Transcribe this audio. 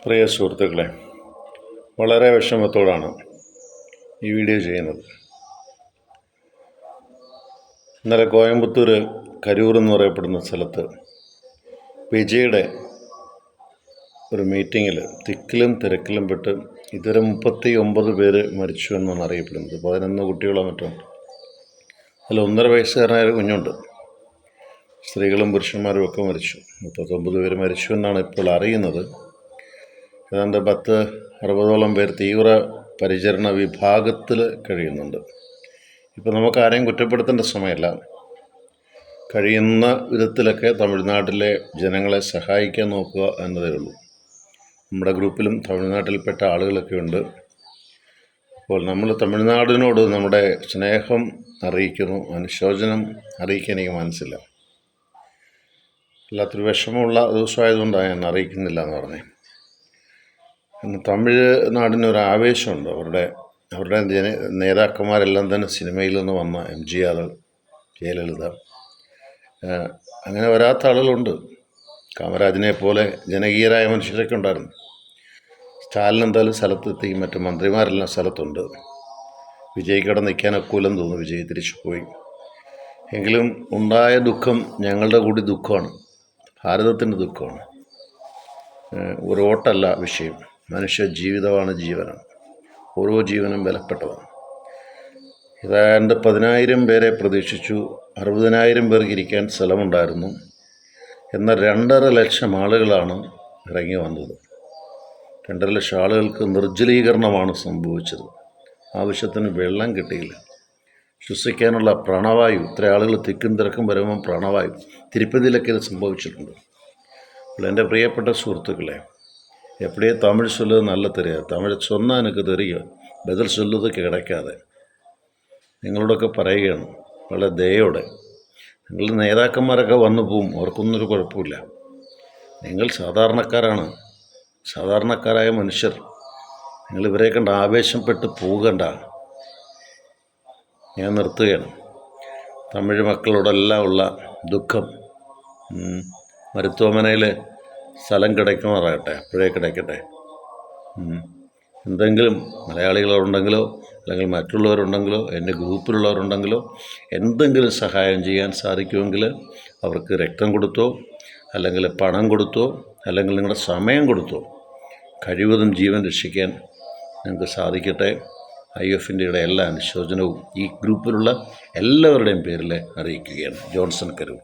പ്രിയ സുഹൃത്തുക്കളെ, വളരെ വിഷമത്തോടാണ് ഈ വീഡിയോ ചെയ്യുന്നത്. ഇന്നലെ കോയമ്പത്തൂർ കരൂർ എന്ന് പറയപ്പെടുന്ന സ്ഥലത്ത് വിജയുടെ ഒരു മീറ്റിങ്ങിൽ തിക്കിലും തിരക്കിലും പെട്ട് ഇതുവരെ 39 പേര് മരിച്ചു എന്നാണ് അറിയപ്പെടുന്നത്. 11 കുട്ടികളോ മറ്റോ. അതിൽ 1.5 വയസ്സുകാരനായ ഒരു കുഞ്ഞുണ്ട്. സ്ത്രീകളും പുരുഷന്മാരും ഒക്കെ മരിച്ചു. 39 പേര് മരിച്ചു എന്നാണ് ഇപ്പോൾ അറിയുന്നത്. ഏതാണ്ട് 10-60ഓളം പേർ തീവ്ര പരിചരണ വിഭാഗത്തിൽ കഴിയുന്നുണ്ട്. ഇപ്പോൾ നമുക്ക് ആരെയും കുറ്റപ്പെടുത്തേണ്ട സമയമല്ല. കഴിയുന്ന വിധത്തിലൊക്കെ തമിഴ്നാട്ടിലെ ജനങ്ങളെ സഹായിക്കാൻ നോക്കുക എന്നതേ ഉള്ളൂ. നമ്മുടെ ഗ്രൂപ്പിലും തമിഴ്നാട്ടിൽപ്പെട്ട ആളുകളൊക്കെ ഉണ്ട്. അപ്പോൾ നമ്മൾ തമിഴ്നാടിനോട് നമ്മുടെ സ്നേഹം അറിയിക്കുന്നു, അനുശോചനം അറിയിക്കാൻ എനിക്ക് മനസ്സില്ല. വല്ലാത്തൊരു വിഷമമുള്ള ദിവസമായതുകൊണ്ടാണ് ഞാൻ അറിയിക്കുന്നില്ല എന്ന് പറഞ്ഞത്. തമിഴ്നാടിനൊരു ആവേശമുണ്ട്. അവരുടെ നേതാക്കന്മാരെല്ലാം തന്നെ സിനിമയിൽ നിന്ന് വന്ന MGR, ജയലളിത, അങ്ങനെ വരാത്ത ആളുകളുണ്ട്. കാമരാജിനെ പോലെ ജനകീയരായ മനുഷ്യരൊക്കെ ഉണ്ടായിരുന്നു. സ്റ്റാലിൻ എന്തായാലും സ്ഥലത്തെത്തി, മറ്റ് മന്ത്രിമാരെല്ലാം സ്ഥലത്തുണ്ട്. വിജയ്ക്കവിടെ നിൽക്കാനൊക്കൂലെന്ന് തോന്നുന്നു. വിജയ് തിരിച്ചു പോയി. എങ്കിലും ഉണ്ടായ ദുഃഖം ഞങ്ങളുടെ കൂടി ദുഃഖമാണ്, ഭാരതത്തിൻ്റെ ദുഃഖമാണ്. ഒരു വോട്ടല്ല വിഷയം. മനുഷ്യ ജീവിതമാണ് ജീവനാണ്. ഓരോ ജീവനും വിലപ്പെട്ടതാണ്. ഏതാണ്ട് 10,000 പേരെ പ്രതീക്ഷിച്ചു. 60,000 പേർക്ക് ഇരിക്കാൻ സ്ഥലമുണ്ടായിരുന്നു. എന്നാൽ 2.5 ലക്ഷം ആളുകളാണ് ഇറങ്ങി വന്നത്. 2.5 ലക്ഷം ആളുകൾക്ക് നിർജ്ജലീകരണമാണ് സംഭവിച്ചത്. ആവശ്യത്തിന് വെള്ളം കിട്ടിയില്ല. ശ്വസിക്കാനുള്ള പ്രാണവായു, ഇത്ര ആളുകൾ തിക്കും തിരക്കും വരുമ്പം പ്രാണവായു. തിരുപ്പതിയിലൊക്കെ ഇത് സംഭവിച്ചിട്ടുണ്ട്. അപ്പോൾ എൻ്റെ പ്രിയപ്പെട്ട സുഹൃത്തുക്കളെ, എപ്പോഴേ തമിഴ് ചൊല്ലുന്നത് നല്ല தெரியாது. തമിഴ് சொன்னா എനിക്ക് தெரியும், ബദൽ ചൊല്ലുന്നത് കിടക്കാതെ. നിങ്ങളോടൊക്കെ പറയുകയാണ് വളരെ ദയോടെ. നിങ്ങളുടെ നേതാക്കന്മാരൊക്കെ വന്നു പോവും, അവർക്കൊന്നൊരു കുഴപ്പമില്ല. നിങ്ങൾ സാധാരണക്കാരാണ്, സാധാരണക്കാരായ മനുഷ്യർ. നിങ്ങൾ ഇവരെ കണ്ട് ആവേശപ്പെട്ട് പോകണ്ട. ഞാൻ നിർത്തുകയാണ്. തമിഴ് മക്കളോടെല്ലാം ഉള്ള ദുഃഖം മരുത്തോമനയിൽ സ്ഥലം കിടക്കുമാറാകട്ടെ, അപ്പോഴേ കിടക്കട്ടെ. എന്തെങ്കിലും മലയാളികളുണ്ടെങ്കിലോ അല്ലെങ്കിൽ മറ്റുള്ളവരുണ്ടെങ്കിലോ എൻ്റെ ഗ്രൂപ്പിലുള്ളവരുണ്ടെങ്കിലോ എന്തെങ്കിലും സഹായം ചെയ്യാൻ സാധിക്കുമെങ്കിൽ അവർക്ക് രക്തം കൊടുത്തോ, അല്ലെങ്കിൽ പണം കൊടുത്തോ, അല്ലെങ്കിൽ നിങ്ങളുടെ സമയം കൊടുത്തോ കഴിവതും ജീവൻ രക്ഷിക്കാൻ നിങ്ങൾക്ക് സാധിക്കട്ടെ. IF ഇന്ത്യയുടെ എല്ലാ അനുശോചനവും ഈ ഗ്രൂപ്പിലുള്ള എല്ലാവരുടെയും പേരിൽ അറിയിക്കുകയാണ്. ജോൺസൺ കരൂർ.